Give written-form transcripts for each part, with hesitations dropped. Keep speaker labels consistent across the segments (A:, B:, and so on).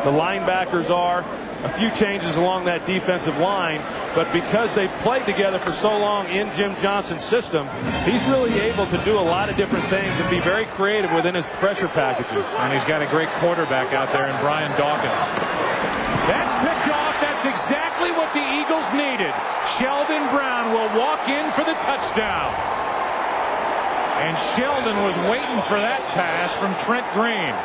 A: the linebackers are. A few changes along that defensive line, but because they've played together for so long in Jim Johnson's system, he's really able to do a lot of different things and be very creative within his pressure packages.
B: And he's got a great quarterback out there in Brian Dawkins. That's picked off. That's exactly what the Eagles needed. Sheldon Brown will walk in for the touchdown. And Sheldon was waiting for that pass from Trent Green.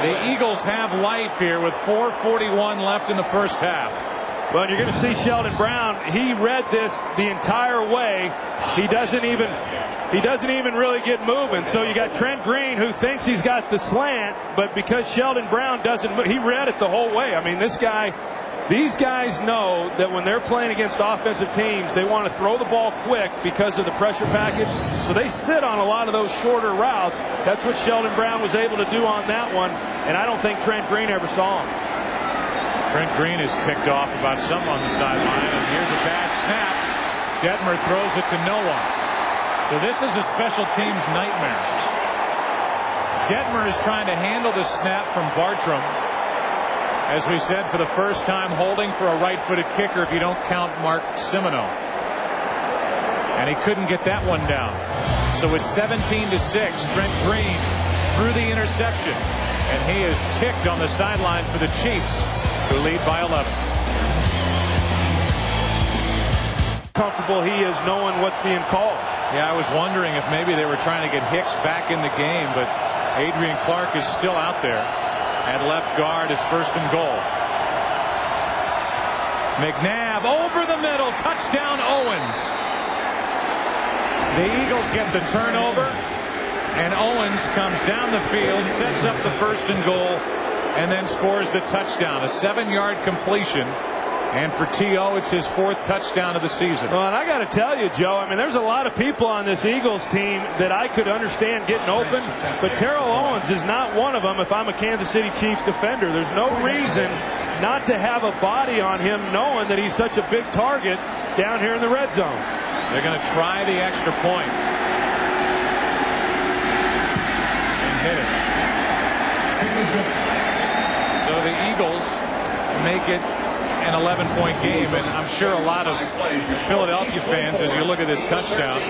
B: The Eagles have life here with 4:41 left in the first half.
A: Well, you're going to see Sheldon Brown. He read this the entire way. He doesn't even really get moving. So you got Trent Green, who thinks he's got the slant, but because Sheldon Brown doesn't move, he read it the whole way. I mean, these guys know that when they're playing against offensive teams, they want to throw the ball quick because of the pressure package. So they sit on a lot of those shorter routes. That's what Sheldon Brown was able to do on that one, and I don't think Trent Green ever saw him.
B: Trent Green is ticked off about something on the sideline, and here's a bad snap. Detmer throws it to no one. So this is a special teams nightmare. Detmer is trying to handle the snap from Bartram. As we said, for the first time holding for a right-footed kicker if you don't count Mark Simoneau. And he couldn't get that one down. So it's 17-6. Trent Green threw the interception. And he is ticked on the sideline for the Chiefs, who lead by 11.
A: Comfortable he is knowing what's being called.
B: Yeah, I was wondering if maybe they were trying to get Hicks back in the game, but Adrian Clark is still out there. At left guard, it's 1st and goal. McNabb over the middle. Touchdown, Owens. The Eagles get the turnover, and Owens comes down the field, sets up the 1st and goal, and then scores the touchdown. A 7-yard completion. And for T.O., it's his 4th touchdown of the season.
A: Well, and I got to tell you, Joe, I mean, there's a lot of people on this Eagles team that I could understand getting open, but Terrell Owens is not one of them if I'm a Kansas City Chiefs defender. There's no reason not to have a body on him knowing that he's such a big target down here in the red zone.
B: They're going to try the extra point. And hit it. So the Eagles make it an 11-point game, and I'm sure a lot of Philadelphia fans, as you look at this touchdown,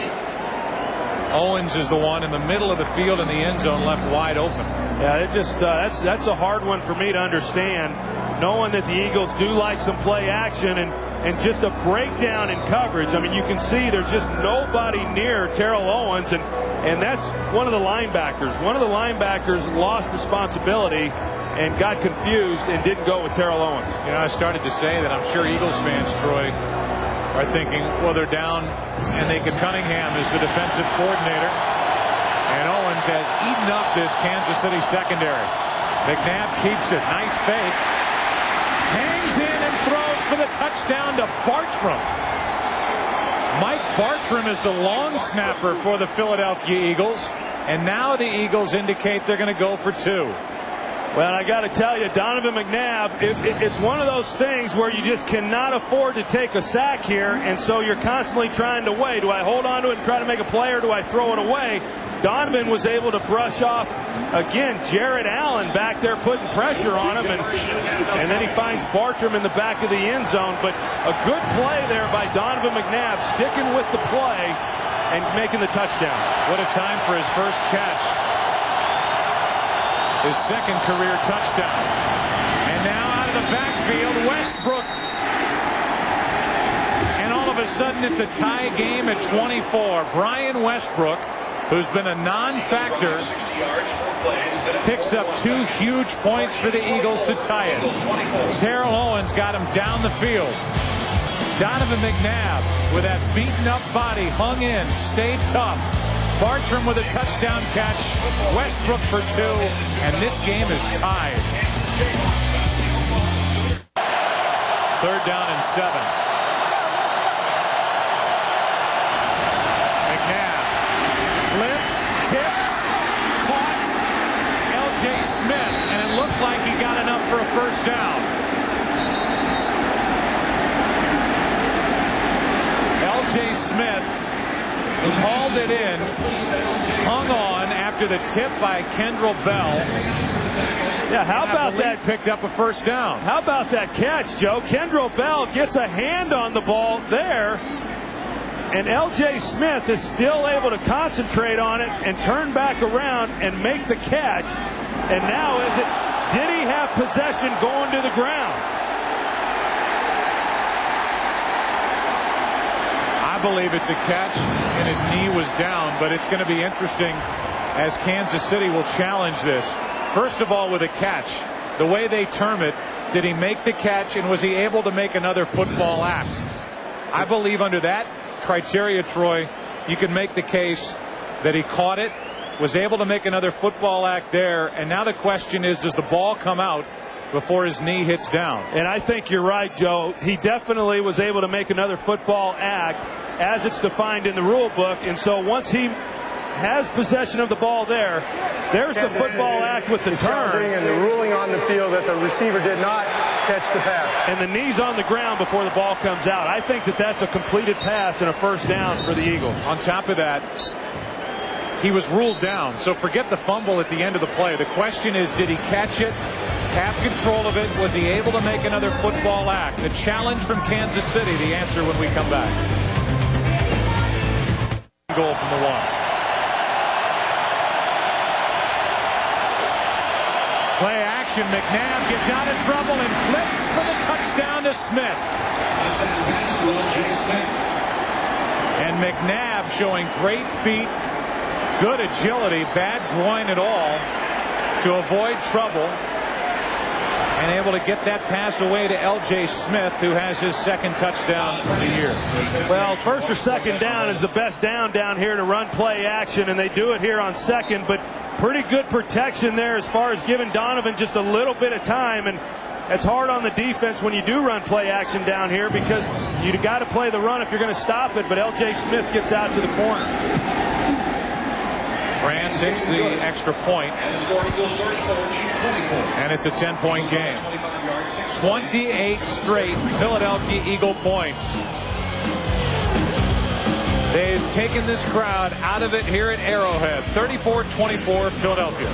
B: Owens is the one in the middle of the field in the end zone left wide open.
A: Yeah, it just that's a hard one for me to understand, knowing that the Eagles do like some play action and just a breakdown in coverage. I mean, you can see there's just nobody near Terrell Owens, and that's one of the linebackers. One of the linebackers lost responsibility and got confused and didn't go with Terrell Owens.
B: You know, I started to say that I'm sure Eagles fans, Troy, are thinking, well, they're down, and Cunningham is the defensive coordinator, and Owens has eaten up this Kansas City secondary. McNabb keeps it. Nice fake. Hangs in and throws for the touchdown to Bartram. Mike Bartram is the long snapper for the Philadelphia Eagles, and now the Eagles indicate they're going to go for 2.
A: Well, I got to tell you, Donovan McNabb, it's one of those things where you just cannot afford to take a sack here, and so you're constantly trying to weigh. Do I hold on to it and try to make a play, or do I throw it away? Donovan was able to brush off, again, Jared Allen back there putting pressure on him, and then he finds Bartram in the back of the end zone. But a good play there by Donovan McNabb, sticking with the play and making the touchdown.
B: What a time for his first catch. His 2nd career touchdown. And now out of the backfield, Westbrook. And all of a sudden it's a tie game at 24. Brian Westbrook, who's been a non-factor, picks up 2 huge points for the Eagles to tie it. Terrell Owens got him down the field. Donovan McNabb, with that beaten up body, hung in, stayed tough. Bartram with a touchdown catch. Westbrook for 2, and this game is tied. 3rd down and 7. McNabb flips, tips, caught L.J. Smith, and it looks like he got enough for a 1st down. L.J. Smith hauled it in, hung on after after the tip by Kendrell Bell.
A: Yeah, how about that?
B: Picked up a first down.
A: How about that catch, Joe? Kendrell Bell gets a hand on the ball there, and L.J. Smith is still able to concentrate on it and turn back around and make the catch. And now did he have possession going to the ground?
B: I believe it's a catch, and his knee was down, but it's going to be interesting as Kansas City will challenge this. First of all, with a catch, the way they term it, did he make the catch, and was he able to make another football act? I believe under that criteria, Troy, you can make the case that he caught it, was able to make another football act there, and now the question is, does the ball come out before his knee hits down?
A: And I think you're right, Joe. He definitely was able to make another football act as it's defined in the rule book, and so once he has possession of the ball there's the football act with the turn.
C: And the ruling on the field that the receiver did not catch the pass.
A: And the knee's on the ground before the ball comes out. I think that's a completed pass and a first down for the Eagles.
B: On top of that, he was ruled down. So forget the fumble at the end of the play. The question is, did he catch it, have control of it? Was he able to make another football act? The challenge from Kansas City. The answer when we come back. Goal from the 1. Play action. McNabb gets out of trouble and flips for the touchdown to Smith. And McNabb showing great feet, good agility, bad groin at all to avoid trouble, and able to get that pass away to L.J. Smith, who has his second touchdown of the year.
A: Well, first or second down is the best down here to run play action, and they do it here on second, but pretty good protection there as far as giving Donovan just a little bit of time, and it's hard on the defense when you do run play action down here because you got to play the run if you're going to stop it, but L.J. Smith gets out to the corner.
B: France hits the extra point, and it's a 10-point game. 28 straight Philadelphia Eagle points. They've taken this crowd out of it here at Arrowhead. 34-24 Philadelphia.